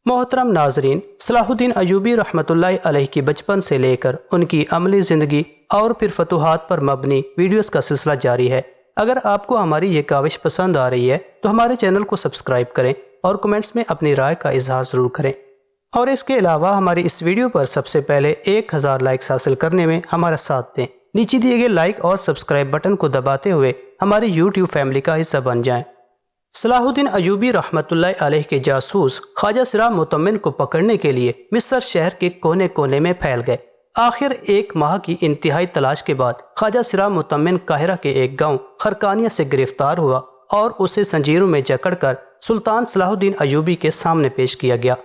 محترم ناظرین، صلاح الدین ایوبی رحمۃ اللہ علیہ کی بچپن سے لے کر ان کی عملی زندگی اور پھر فتوحات پر مبنی ویڈیوز کا سلسلہ جاری ہے۔ اگر آپ کو ہماری یہ کاوش پسند آ رہی ہے تو ہمارے چینل کو سبسکرائب کریں اور کمنٹس میں اپنی رائے کا اظہار ضرور کریں، اور اس کے علاوہ ہماری اس ویڈیو پر سب سے پہلے 1000 لائکس حاصل کرنے میں ہمارا ساتھ دیں۔ نیچے دیے گئے لائک اور سبسکرائب بٹن کو دباتے ہوئے ہماری یوٹیوب فیملی کا حصہ بن جائیں۔ صلاح الدین ایوبی رحمۃ اللہ علیہ کے جاسوس خواجہ سراء متمم کو پکڑنے کے لیے مصر شہر کے کونے کونے میں پھیل گئے۔ آخر 1 ماہ کی انتہائی تلاش کے بعد خواجہ سراء متمم قاہرہ کے ایک گاؤں خرقانیہ سے گرفتار ہوا اور اسے زنجیروں میں جکڑ کر سلطان صلاح الدین ایوبی کے سامنے پیش کیا گیا۔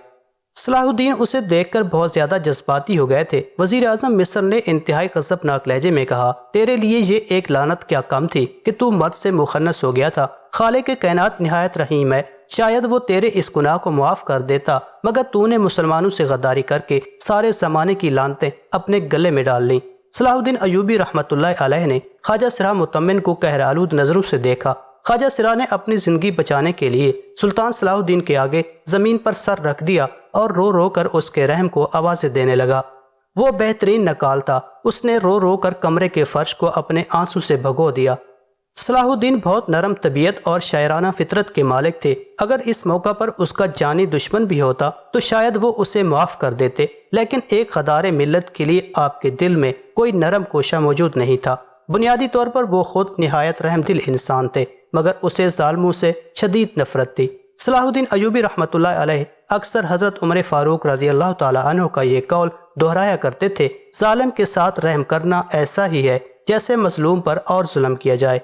صلاح الدین اسے دیکھ کر بہت زیادہ جذباتی ہو گئے تھے۔ وزیر اعظم مصر نے انتہائی غضبناک لہجے میں کہا، تیرے لیے یہ ایک لعنت کیا کم تھی کہ تو مرد سے مخنث ہو گیا تھا۔ خالق کائنات نہایت رحیم ہے، شاید وہ تیرے اس گناہ کو معاف کر دیتا، مگر تو نے مسلمانوں سے غداری کر کے سارے زمانے کی لعنتیں اپنے گلے میں ڈال لیں۔ صلاح الدین ایوبی رحمۃ اللہ علیہ نے خواجہ سراء متمم کو قہر آلود نظروں سے دیکھا۔ خواجہ سراء نے اپنی زندگی بچانے کے لیے سلطان صلاح الدین کے آگے زمین پر سر رکھ دیا اور رو رو کر اس کے رحم کو آوازیں دینے لگا۔ وہ بہترین نکال تھا، اس نے رو رو کر کمرے کے فرش کو اپنے آنسو سے بھگو دیا۔ صلاح الدین بہت نرم طبیعت اور شاعرانہ فطرت کے مالک تھے۔ اگر اس موقع پر اس کا جانی دشمن بھی ہوتا تو شاید وہ اسے معاف کر دیتے، لیکن ایک غدار ملت کے لیے آپ کے دل میں کوئی نرم کوشہ موجود نہیں تھا۔ بنیادی طور پر وہ خود نہایت رحم دل انسان تھے، مگر اسے ظالموں سے شدید نفرت تھی۔ صلاح الدین ایوبی رحمۃ اللہ علیہ اکثر حضرت عمر فاروق رضی اللہ تعالی عنہ کا یہ قول دہرایا کرتے تھے، ظالم کے ساتھ رحم کرنا ایسا ہی ہے جیسے مظلوم پر اور ظلم کیا جائے۔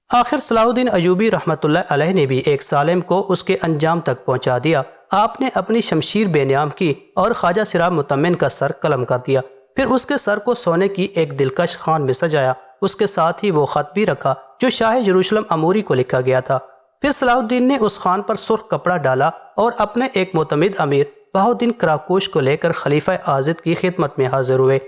آخر صلاح الدین ایوبی رحمۃ اللہ علیہ نے بھی ایک ظالم کو اس کے انجام تک پہنچا دیا۔ آپ نے اپنی شمشیر بے نیام کی اور خواجہ سراء متمم کا سر قلم کر دیا، پھر اس کے سر کو سونے کی ایک دلکش خوان میں سجایا۔ اس کے ساتھ ہی وہ خط بھی رکھا جو شاہ یروشلم اموری کو لکھا گیا تھا۔ پھر صلاح الدین نے اس خوان پر سرخ کپڑا ڈالا اور اپنے ایک معتمد امیر بہاؤالدین کراکوش کو لے کر خلیفہ آزد کی خدمت میں حاضر ہوئے۔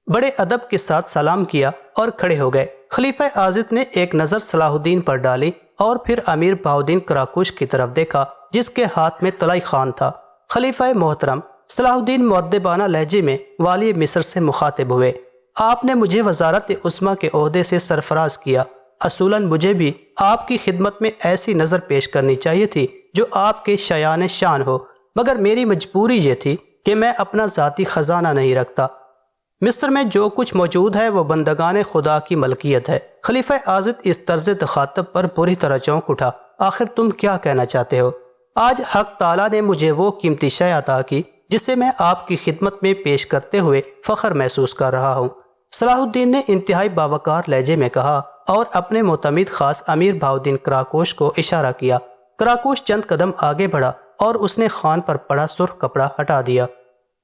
بڑے ادب کے ساتھ سلام کیا اور کھڑے ہو گئے۔ خلیفہ آزد نے ایک نظر صلاح الدین پر ڈالی اور پھر امیر بہاؤالدین کراکوش کی طرف دیکھا جس کے ہاتھ میں طلائی خوان تھا۔ خلیفہ محترم، صلاح الدین مؤدبانہ لہجے میں والی مصر سے مخاطب ہوئے، آپ نے مجھے وزارت عظمیٰ کے عہدے سے سرفراز کیا۔ اصولاً مجھے بھی آپ کی خدمت میں ایسی نظر پیش کرنی چاہیے تھی جو آپ کے شایان شان ہو، مگر میری مجبوری یہ تھی کہ میں اپنا ذاتی خزانہ نہیں رکھتا۔ مصر میں جو کچھ موجود ہے وہ بندگان خدا کی ملکیت ہے۔ خلیفہ آزد اس طرز تخاطب پر بری طرح چونک اٹھا، آخر تم کیا کہنا چاہتے ہو؟ آج حق تعالیٰ نے مجھے وہ قیمتی شے عطا کی جسے میں آپ کی خدمت میں پیش کرتے ہوئے فخر محسوس کر رہا ہوں۔ صلاح الدین نے انتہائی باوقار لہجے میں کہا اور اپنے معتمد خاص امیر بہاؤالدین کراکوش کو اشارہ کیا۔ کراکوش چند قدم آگے بڑھا اور اس نے خوان پر پڑا سرخ کپڑا ہٹا دیا۔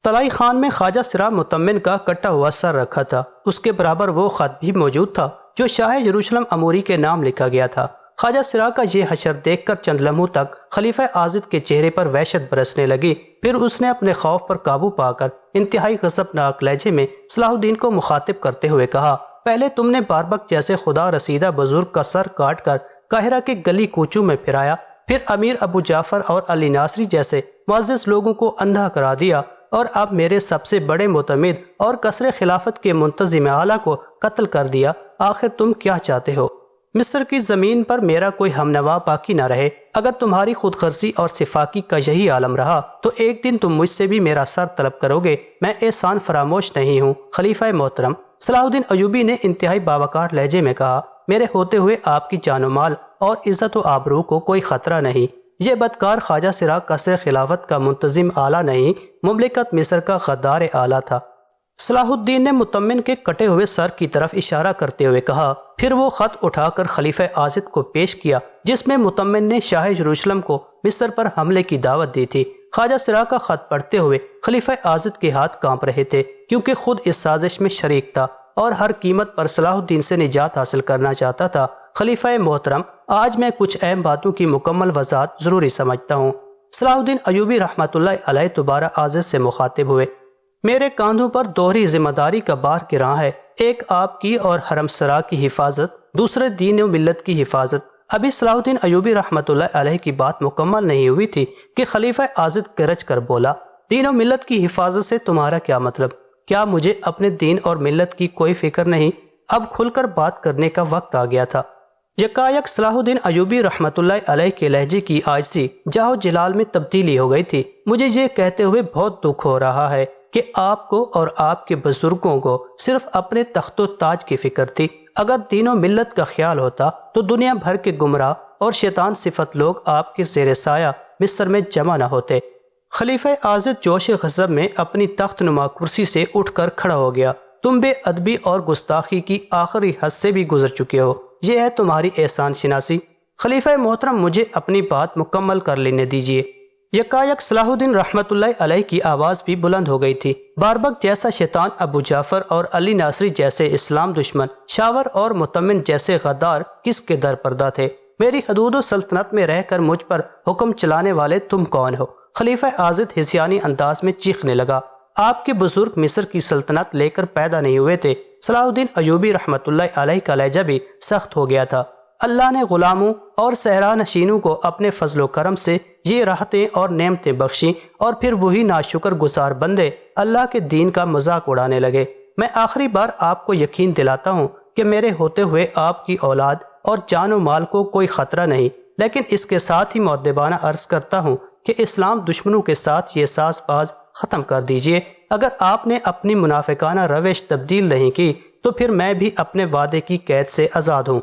طلائی خوان میں خواجہ سراء متمم کا کٹا ہوا سر رکھا تھا، اس کے برابر وہ خط بھی موجود تھا جو شاہ یروشلم اموری کے نام لکھا گیا تھا۔ خواجہ سراء کا یہ حشر دیکھ کر چند لمحوں تک خلیفہ آزد کے چہرے پر وحشت برسنے لگی، پھر اس نے اپنے خوف پر قابو پا کر انتہائی غضبناک لہجے میں صلاح الدین کو مخاطب کرتے ہوئے کہا، پہلے تم نے باربک جیسے خدا رسیدہ بزرگ کا سر کاٹ کر قاہرہ کے گلی کوچوں میں پھرایا، پھر امیر ابو جعفر اور علی ناصری جیسے معزز لوگوں کو اندھا کرا دیا، اور اب میرے سب سے بڑے معتمد اور قصر خلافت کے منتظم اعلیٰ کو قتل کر دیا۔ آخر تم کیا چاہتے ہو؟ مصر کی زمین پر میرا کوئی ہمنوا باقی نہ رہے۔ اگر تمہاری خود غرضی اور سفاکی کا یہی عالم رہا تو ایک دن تم مجھ سے بھی میرا سر طلب کرو گے۔ میں احسان فراموش نہیں ہوں۔ خلیفہ محترم، صلاح الدین ایوبی نے انتہائی باوقار لہجے میں کہا، میرے ہوتے ہوئے آپ کی جان و مال اور عزت و آبرو کو کوئی خطرہ نہیں۔ یہ بدکار خواجہ سراء قصر خلافت کا منتظم اعلیٰ نہیں، مملکت مصر کا غدار اعلیٰ تھا۔ صلاح الدین نے متمم کے کٹے ہوئے سر کی طرف اشارہ کرتے ہوئے کہا، پھر وہ خط اٹھا کر خلیفہ آزد کو پیش کیا جس میں متمم نے شاہ یروشلم کو مصر پر حملے کی دعوت دی تھی۔ خواجہ سراء کا خط پڑھتے ہوئے خلیفہ آزد کے ہاتھ کانپ رہے تھے، کیونکہ خود اس سازش میں شریک تھا اور ہر قیمت پر صلاح الدین سے نجات حاصل کرنا چاہتا تھا۔ خلیفہ محترم، آج میں کچھ اہم باتوں کی مکمل وضاحت ضروری سمجھتا ہوں۔ صلاح الدین ایوبی رحمۃ اللہ علیہ دوبارہ آزد سے مخاطب ہوئے، میرے کاندھوں پر دوہری ذمہ داری کا بار گراں ہے، ایک آپ کی اور حرم سرا کی حفاظت، دوسرے دین و ملت کی حفاظت۔ ابھی صلاح الدین ایوبی رحمۃ اللہ علیہ کی بات مکمل نہیں ہوئی تھی کہ خلیفہ عاضد گرج کر بولا، دین و ملت کی حفاظت سے تمہارا کیا مطلب؟ کیا مجھے اپنے دین اور ملت کی کوئی فکر نہیں؟ اب کھل کر بات کرنے کا وقت آ گیا تھا۔ یکایک صلاح الدین ایوبی رحمۃ اللہ علیہ کے لہجے کی عاجزی جاہ جلال میں تبدیلی ہو گئی تھی۔ مجھے یہ کہتے ہوئے بہت دکھ ہو رہا ہے کہ آپ کو اور آپ کے بزرگوں کو صرف اپنے تخت و تاج کی فکر تھی۔ اگر دین و ملت کا خیال ہوتا تو دنیا بھر کے گمراہ اور شیطان صفت لوگ آپ کے زیر سایہ مصر میں جمع نہ ہوتے۔ خلیفہ عاضد جوش غضب میں اپنی تخت نما کرسی سے اٹھ کر کھڑا ہو گیا۔ تم بے ادبی اور گستاخی کی آخری حد سے بھی گزر چکے ہو، یہ ہے تمہاری احسان شناسی۔ خلیفہ محترم، مجھے اپنی بات مکمل کر لینے دیجیے۔ یکایک صلاح الدین رحمۃ اللہ علیہ کی آواز بھی بلند ہو گئی تھی۔ باربک جیسا شیطان ابو جعفر اور علی ناصری جیسے اسلام دشمن، شاور اور متمن جیسے غدار کس کے در پردہ تھے؟ میری حدود و سلطنت میں رہ کر مجھ پر حکم چلانے والے تم کون ہو؟ خلیفہ عاضد ہزیانی انداز میں چیخنے لگا۔ آپ کے بزرگ مصر کی سلطنت لے کر پیدا نہیں ہوئے تھے۔ صلاح الدین ایوبی رحمۃ اللہ علیہ کا لہجہ بھی سخت ہو گیا تھا۔ اللہ نے غلاموں اور صحرا نشینوں کو اپنے فضل و کرم سے یہ راحتیں اور نعمتیں بخشیں، اور پھر وہی ناشکر گزار بندے اللہ کے دین کا مذاق اڑانے لگے۔ میں آخری بار آپ کو یقین دلاتا ہوں کہ میرے ہوتے ہوئے آپ کی اولاد اور جان و مال کو کوئی خطرہ نہیں، لیکن اس کے ساتھ ہی مؤدبانہ عرض کرتا ہوں کہ اسلام دشمنوں کے ساتھ یہ ساز باز ختم کر دیجئے۔ اگر آپ نے اپنی منافقانہ روش تبدیل نہیں کی تو پھر میں بھی اپنے وعدے کی قید سے آزاد ہوں۔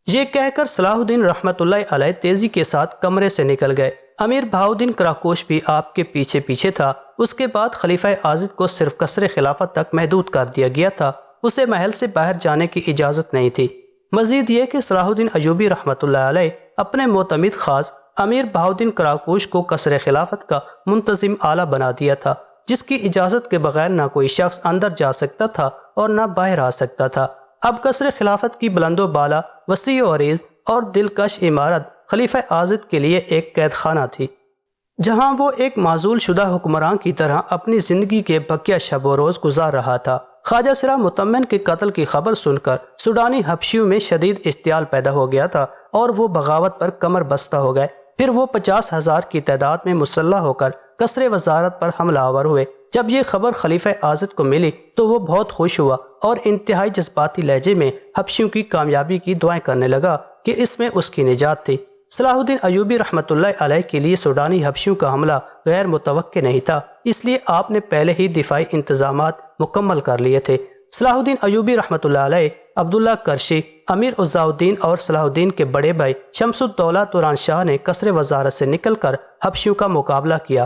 یہ کہہ کر صلاح الدین رحمۃ اللہ علیہ تیزی کے ساتھ کمرے سے نکل گئے۔ امیر بہاؤالدین کراکوش بھی آپ کے پیچھے پیچھے تھا۔ اس کے بعد خلیفہ عاضد کو صرف قصر خلافت تک محدود کر دیا گیا تھا، اسے محل سے باہر جانے کی اجازت نہیں تھی۔ مزید یہ کہ صلاح الدین ایوبی رحمۃ اللہ علیہ اپنے معتمد خاص امیر بہاؤالدین کراکوش کو قصر خلافت کا منتظم آلہ بنا دیا تھا، جس کی اجازت کے بغیر نہ کوئی شخص اندر جا سکتا تھا اور نہ باہر آ سکتا تھا۔ اب قصر خلافت کی بلند و بالا، وسیع و عریض اور دلکش عمارت خلیفہ عاضد کے لیے ایک قید خانہ تھی، جہاں وہ ایک معزول شدہ حکمران کی طرح اپنی زندگی کے بقیہ شب و روز گزار رہا تھا۔ خواجہ سرا متمن کے قتل کی خبر سن کر سوڈانی حبشیوں میں شدید اشتعال پیدا ہو گیا تھا اور وہ بغاوت پر کمر بستہ ہو گئے۔ پھر وہ 50,000 کی تعداد میں مسلح ہو کر قصر وزارت پر حملہ آور ہوئے۔ جب یہ خبر خلیفہ عاضد کو ملی تو وہ بہت خوش ہوا اور انتہائی جذباتی لہجے میں حبشیوں کی کامیابی کی دعائیں کرنے لگا کہ اس میں اس کی نجات تھی۔ صلاح الدین ایوبی رحمۃ اللہ علیہ کے لیے سوڈانی حبشیوں کا حملہ غیر متوقع نہیں تھا، اس لیے آپ نے پہلے ہی دفاعی انتظامات مکمل کر لیے تھے۔ صلاح الدین ایوبی رحمۃ اللہ علیہ، عبداللہ کرشی، امیر عزا الدین اور صلاح الدین کے بڑے بھائی شمس الدولہ توران شاہ نے قصر وزارت سے نکل کر حبشیوں کا مقابلہ کیا۔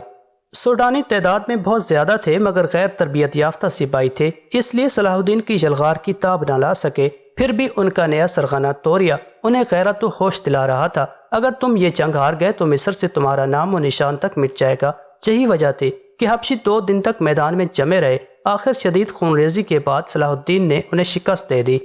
سوڈانی تعداد میں بہت زیادہ تھے مگر غیر تربیت یافتہ سپاہی تھے، اس لیے صلاح الدین کی یلغار کی تاب نہ لا سکے۔ پھر بھی ان کا نیا سرغنہ توریہ انہیں غیرت و ہوش دلا رہا تھا۔ اگر تم یہ جنگ ہار گئے تو مصر سے تمہارا نام و نشان تک مٹ جائے گا۔ یہی وجہ تھی کہ حبشی 2 دن تک میدان میں جمے رہے۔ آخر شدید خونریزی کے بعد صلاح الدین نے انہیں شکست دے دی۔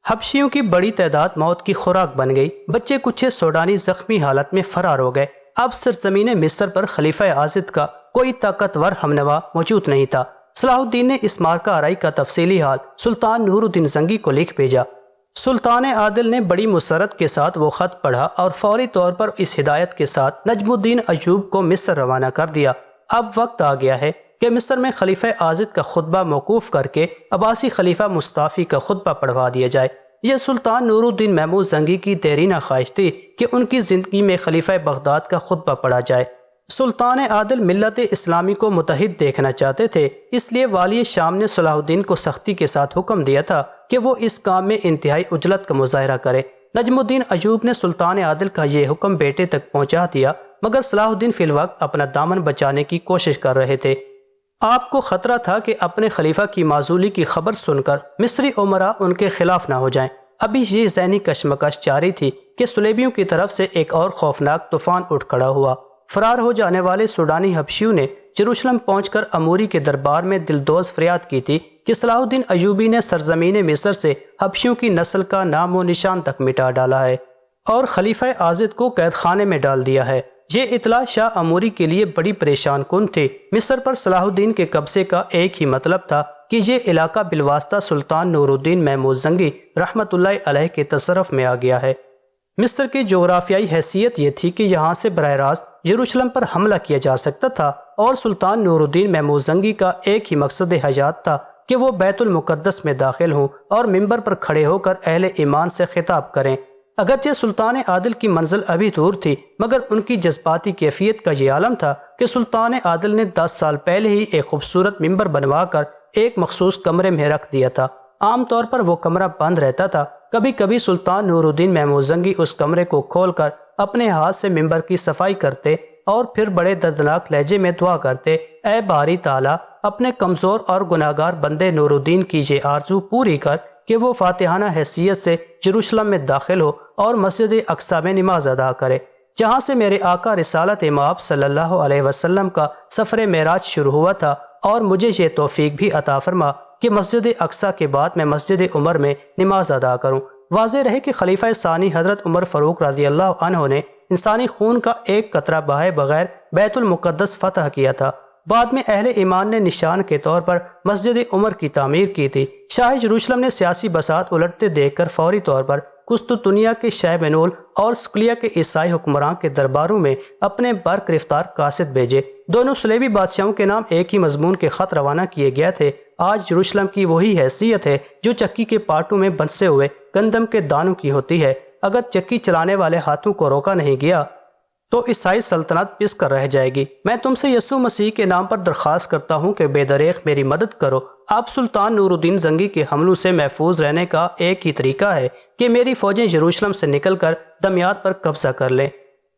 حبشیوں کی بڑی تعداد موت کی خوراک بن گئی، بچے کچھ سوڈانی زخمی حالت میں فرار ہو گئے۔ اب سرزمین مصر پر خلیفہ عاضد کا کوئی طاقتور ہمنوا موجود نہیں تھا۔ صلاح الدین نے اس مارکہ آرائی کا تفصیلی حال سلطان نور الدین زنگی کو لکھ بھیجا۔ سلطان عادل نے بڑی مسرت کے ساتھ وہ خط پڑھا اور فوری طور پر اس ہدایت کے ساتھ نجم الدین ایوب کو مصر روانہ کر دیا۔ اب وقت آ گیا ہے کہ مصر میں خلیفہ عاضد کا خطبہ موقوف کر کے عباسی خلیفہ مصطفی کا خطبہ پڑھوا دیا جائے۔ یہ سلطان نور الدین محمود زنگی کی دیرینہ خواہش تھی کہ ان کی زندگی میں خلیفہ بغداد کا خطبہ پڑھا جائے۔ سلطان عادل ملت اسلامی کو متحد دیکھنا چاہتے تھے، اس لیے والی شام نے صلاح الدین کو سختی کے ساتھ حکم دیا تھا کہ وہ اس کام میں انتہائی عجلت کا مظاہرہ کرے۔ نجم الدین ایوب نے سلطان عادل کا یہ حکم بیٹے تک پہنچا دیا مگر صلاح الدین فی الوقت اپنا دامن بچانے کی کوشش کر رہے تھے۔ آپ کو خطرہ تھا کہ اپنے خلیفہ کی معزولی کی خبر سن کر مصری امراء ان کے خلاف نہ ہو جائیں۔ ابھی یہ ذہنی کشمکش جاری تھی کہ صلیبیوں کی طرف سے ایک اور خوفناک طوفان اٹھ کھڑا ہوا۔ فرار ہو جانے والے سوڈانی حبشیوں نے یروشلم پہنچ کر اموری کے دربار میں دلدوز فریاد کی تھی کہ صلاح الدین ایوبی نے سرزمین مصر سے حبشیوں کی نسل کا نام و نشان تک مٹا ڈالا ہے اور خلیفہ عاضد کو قید خانے میں ڈال دیا ہے۔ یہ اطلاع شاہ اموری کے لیے بڑی پریشان کن تھی۔ مصر پر صلاح الدین کے قبضے کا ایک ہی مطلب تھا کہ یہ علاقہ بالواسطہ سلطان نور الدین محمود زنگی رحمۃ اللہ علیہ کے تصرف میں آ گیا ہے۔ مصر کی جغرافیائی حیثیت یہ تھی کہ یہاں سے براہ راست یروشلم پر حملہ کیا جا سکتا تھا، اور سلطان نور الدین محمود کا ایک ہی مقصد حیات تھا کہ وہ بیت المقدس میں داخل ہوں اور منبر پر کھڑے ہو کر اہل ایمان سے خطاب کریں۔ اگرچہ سلطان عادل کی منزل ابھی دور تھی، مگر ان کی جذباتی کیفیت کا یہ عالم تھا کہ سلطان عادل نے 10 سال پہلے ہی ایک خوبصورت منبر بنوا کر ایک مخصوص کمرے میں رکھ دیا تھا۔ عام طور پر وہ کمرہ بند رہتا تھا، کبھی کبھی سلطان نور الدین محمود اس کمرے کو کھول کر اپنے ہاتھ سے منبر کی صفائی کرتے اور پھر بڑے دردناک لہجے میں دعا کرتے، اے باری تعالیٰ، اپنے کمزور اور گناہگار بندے نور الدین کی یہ آرزو پوری کر کہ وہ فاتحانہ حیثیت سے یروشلم میں داخل ہو اور مسجد اقصی میں نماز ادا کرے، جہاں سے میرے آقا رسالت مآب صلی اللہ علیہ وسلم کا سفر معراج شروع ہوا تھا، اور مجھے یہ توفیق بھی عطا فرما کہ مسجد اقصی کے بعد میں مسجد عمر میں نماز ادا کروں۔ واضح رہے کہ خلیفہ ثانی حضرت عمر فاروق رضی اللہ عنہ نے انسانی خون کا ایک قطرہ بہائے بغیر بیت المقدس فتح کیا تھا۔ بعد میں اہل ایمان نے نشان کے طور پر مسجد عمر کی تعمیر کی تھی۔ شاہ یروشلم نے سیاسی بساط الٹتے دیکھ کر فوری طور پر قسطنطنیہ کے شہ بنول اور سکلیا کے عیسائی حکمراں کے درباروں میں اپنے برگرفتار قاصد بھیجے۔ دونوں صلیبی بادشاہوں کے نام ایک ہی مضمون کے خط روانہ کیے گئے تھے۔ آج یروشلم کی وہی حیثیت ہے جو چکی کے پارٹوں میں بنسے ہوئے گندم کے دانوں کی ہوتی ہے۔ اگر چکی چلانے والے ہاتھوں کو روکا نہیں گیا تو عیسائی سلطنت پس کر رہ جائے گی۔ میں تم سے یسوع مسیح کے نام پر درخواست کرتا ہوں کہ بے دریغ میری مدد کرو۔ اب سلطان نور الدین زنگی کے حملوں سے محفوظ رہنے کا ایک ہی طریقہ ہے کہ میری فوجیں یروشلم سے نکل کر دمیاط پر قبضہ کر لیں۔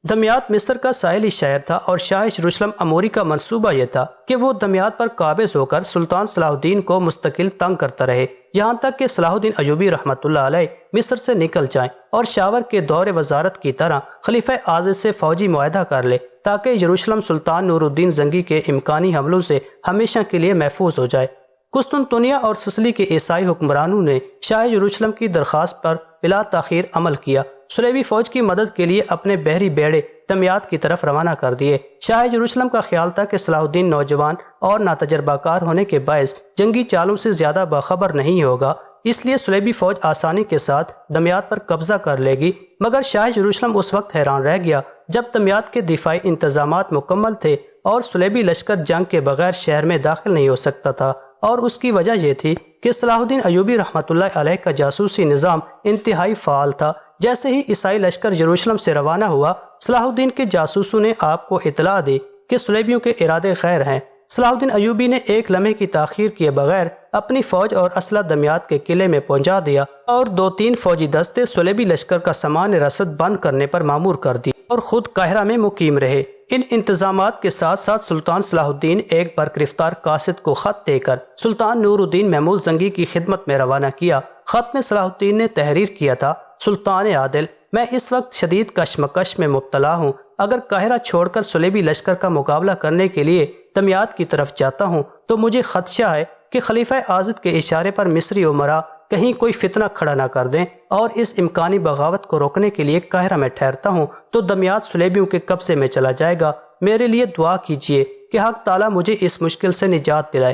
دمیاط مصر کا ساحلی شہر تھا، اور شاہ یروشلم اموری کا منصوبہ یہ تھا کہ وہ دمیاط پر قابض ہو کر سلطان صلاح الدین کو مستقل تنگ کرتا رہے، یہاں تک کہ صلاح الدین ایوبی رحمۃ اللہ علیہ مصر سے نکل جائیں اور شاور کے دور وزارت کی طرح خلیفہ عاضد سے فوجی معاہدہ کر لے، تاکہ یروشلم سلطان نور الدین زنگی کے امکانی حملوں سے ہمیشہ کے لیے محفوظ ہو جائے۔ قسطنطنیہ اور سسلی کے عیسائی حکمرانوں نے شاہ یروشلم کی درخواست پر بلا تاخیر عمل کیا، صلیبی فوج کی مدد کے لیے اپنے بحری بیڑے دمیاط کی طرف روانہ کر دیے۔ شاہ یروشلم کا خیال تھا کہ صلاح الدین نوجوان اور ناتجربہ کار ہونے کے باعث جنگی چالوں سے زیادہ باخبر نہیں ہوگا، اس لیے صلیبی فوج آسانی کے ساتھ دمیاط پر قبضہ کر لے گی۔ مگر شاہ یروشلم اس وقت حیران رہ گیا جب دمیاط کے دفاعی انتظامات مکمل تھے اور صلیبی لشکر جنگ کے بغیر شہر میں داخل نہیں ہو سکتا تھا، اور اس کی وجہ یہ تھی کہ صلاح الدین ایوبی رحمۃ اللہ علیہ کا جاسوسی نظام انتہائی فعال تھا۔ جیسے ہی عیسائی لشکر یروشلم سے روانہ ہوا، صلاح الدین کے جاسوسوں نے آپ کو اطلاع دی کہ صلیبیوں کے ارادے خیر ہیں۔ صلاح الدین ایوبی نے ایک لمحے کی تاخیر کیے بغیر اپنی فوج اور اسلحہ دمیاط کے قلعے میں پہنچا دیا، اور 2-3 فوجی دستے صلیبی لشکر کا سامان رسد بند کرنے پر مامور کر دی اور خود قاہرہ میں مقیم رہے۔ ان انتظامات کے ساتھ ساتھ سلطان صلاح الدین ایک برگرفتار قاصد کو خط دے کر سلطان نور الدین محمود زنگی کی خدمت میں روانہ کیا۔ خط میں صلاح الدین نے تحریر کیا تھا، سلطان عادل، میں اس وقت شدید کشمکش میں مبتلا ہوں۔ اگر قاہرہ چھوڑ کر صلیبی لشکر کا مقابلہ کرنے کے لیے دمیاط کی طرف جاتا ہوں تو مجھے خدشہ ہے کہ خلیفہ عاضد کے اشارے پر مصری امراء کہیں کوئی فتنہ کھڑا نہ کر دیں، اور اس امکانی بغاوت کو روکنے کے لیے قاہرہ میں ٹھہرتا ہوں تو دمیاط صلیبیوں کے قبضے میں چلا جائے گا۔ میرے لیے دعا کیجیے کہ حق تعالیٰ مجھے اس مشکل سے نجات دلائے۔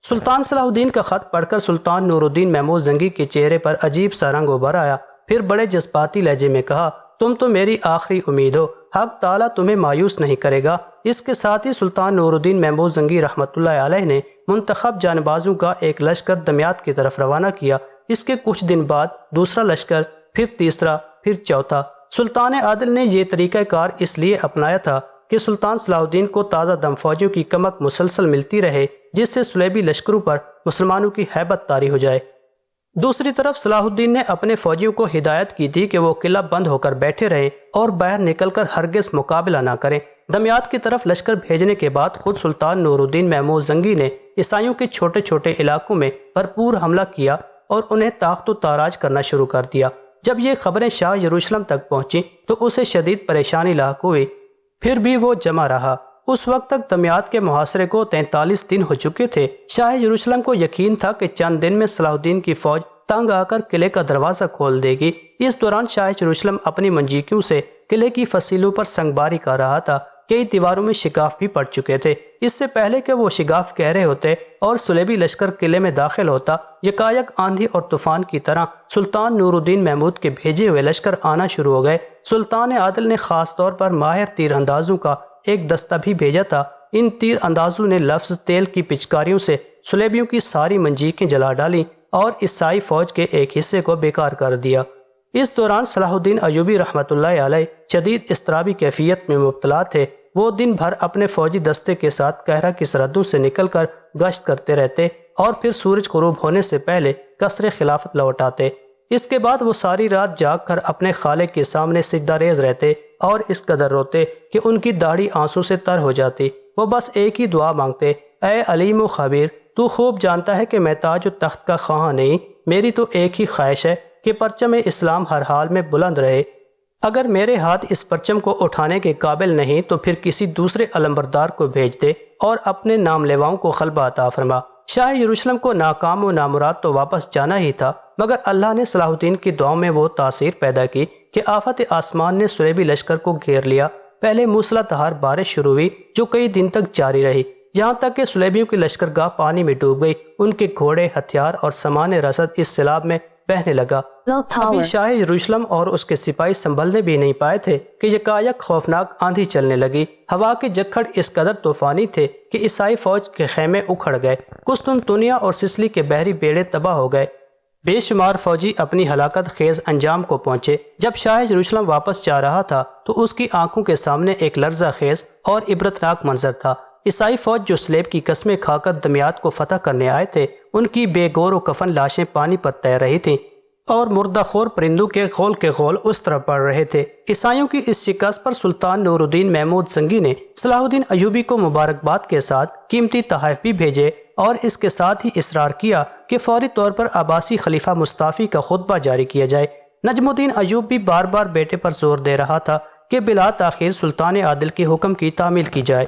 سلطان صلاح الدین کا خط پڑھ کر سلطان نور الدین محمود زنگی کے چہرے پر عجیب سا رنگ ابھر آیا، پھر بڑے جذباتی لہجے میں کہا، تم تو میری آخری امید ہو، حق تعالیٰ تمہیں مایوس نہیں کرے گا۔ اس کے ساتھ ہی سلطان نور الدین محمود زنگی رحمۃ اللہ علیہ نے منتخب جانبازوں کا ایک لشکر دمیاط کی طرف روانہ کیا۔ اس کے کچھ دن بعد دوسرا لشکر، پھر تیسرا، پھر چوتھا۔ سلطان عادل نے یہ طریقہ کار اس لیے اپنایا تھا کہ سلطان صلاح الدین کو تازہ دم فوجیوں کی کمک مسلسل ملتی رہے، جس سے صلیبی لشکروں پر مسلمانوں کی ہیبت طاری ہو جائے۔ دوسری طرف صلاح الدین نے اپنے فوجیوں کو ہدایت کی تھی کہ وہ قلعہ بند ہو کر بیٹھے رہیں اور باہر نکل کر ہرگز مقابلہ نہ کریں۔ دمیاط کی طرف لشکر بھیجنے کے بعد خود سلطان نور الدین محمود زنگی نے عیسائیوں کے چھوٹے چھوٹے علاقوں میں بھرپور حملہ کیا اور انہیں طاقت و تاراج کرنا شروع کر دیا۔ جب یہ خبریں شاہ یروشلم تک پہنچیں تو اسے شدید پریشانی لاحق ہوئی، پھر بھی وہ جمع رہا۔ اس وقت تک دمیاط کے محاصرے کو 43 دن ہو چکے تھے۔ شاہ یروشلم کو یقین تھا کہ چند دن میں صلاح الدین کی فوج تنگ آ کر قلعے کا دروازہ کھول دے گی۔ اس دوران شاہ یروشلم اپنی منجیکیوں سے قلعے کی فصیلوں پر سنگباری کر رہا تھا۔ کئی دیواروں میں شگاف بھی پڑ چکے تھے۔ اس سے پہلے کہ وہ شگاف گہرے ہوتے اور صلیبی لشکر قلعے میں داخل ہوتا، یکایک آندھی اور طوفان کی طرح سلطان نور الدین محمود کے بھیجے ہوئے لشکر آنا شروع ہو گئے۔ سلطان عادل نے خاص طور پر ماہر تیر اندازوں کا ایک دستہ بھی بھیجا تھا۔ ان تیر اندازوں نے لفظ تیل کی پچکاریوں سے صلیبیوں کی ساری منجیقیں جلا ڈالیں اور عیسائی فوج کے ایک حصے کو بیکار کر دیا۔ اس دوران صلاح الدین ایوبی رحمۃ اللہ علیہ شدید اضطرابی کیفیت میں مبتلا تھے۔ وہ دن بھر اپنے فوجی دستے کے ساتھ قاہرہ کی سرحدوں سے نکل کر گشت کرتے رہتے اور پھر سورج غروب ہونے سے پہلے قصر خلافت لوٹ آتے۔ اس کے بعد وہ ساری رات جاگ کر اپنے خالق کے سامنے سجدہ ریز رہتے اور اس قدر روتے کہ ان کی داڑھی آنسوں سے تر ہو جاتی۔ وہ بس ایک ہی دعا مانگتے، اے علیم و خبیر، تو خوب جانتا ہے کہ میں تاج و تخت کا خواہاں نہیں، میری تو ایک ہی خواہش ہے کہ پرچم اسلام ہر حال میں بلند رہے۔ اگر میرے ہاتھ اس پرچم کو اٹھانے کے قابل نہیں تو پھر کسی دوسرے علمبردار کو بھیج دے اور اپنے نام لیواؤں کو غلبہ عطا فرما۔ شاہ یروشلم کو ناکام و نامراد تو واپس جانا ہی تھا، مگر اللہ نے صلاح الدین کی دعاؤں میں وہ تاثیر پیدا کی کہ آفت آسمان نے صلیبی لشکر کو گھیر لیا۔ پہلے موسلا دھار بارش شروع ہوئی جو کئی دن تک جاری رہی، یہاں تک کہ صلیبیوں کی لشکرگاہ پانی میں ڈوب گئی۔ ان کے گھوڑے، ہتھیار اور سامان رسد اس سیلاب میں بہنے لگا۔ ابھی شاہ یروشلم اور اس کے سپاہی سنبھلنے بھی نہیں پائے تھے کہ یکایک خوفناک آندھی چلنے لگی۔ ہوا کے جکھڑ اس قدر طوفانی تھے کہ عیسائی فوج کے خیمے اکھڑ گئے۔ قسطنطنیہ اور سسلی کے بحری بیڑے تباہ ہو گئے۔ بے شمار فوجی اپنی ہلاکت خیز انجام کو پہنچے۔ جب شاہ یروشلم واپس جا رہا تھا تو اس کی آنکھوں کے سامنے ایک لرزہ خیز اور عبرتناک منظر تھا۔ عیسائی فوج جو سلیب کی قسمیں کھا کر دمیات کو فتح کرنے آئے تھے، ان کی بے گور و کفن لاشیں پانی پر تیر رہی تھیں اور مردہ خور پرندوں کے غول اس طرف پڑ رہے تھے۔ عیسائیوں کی اس شکست پر سلطان نور الدین محمود زنگی نے صلاح الدین ایوبی کو مبارکباد کے ساتھ قیمتی تحائف بھی بھیجے اور اس کے ساتھ ہی اصرار کیا کہ فوری طور پر عباسی خلیفہ مصطفی کا خطبہ جاری کیا جائے۔ نجم الدین ایوب بھی بار بار بیٹے پر زور دے رہا تھا کہ بلا تاخیر سلطان عادل کے حکم کی تعمیل کی جائے۔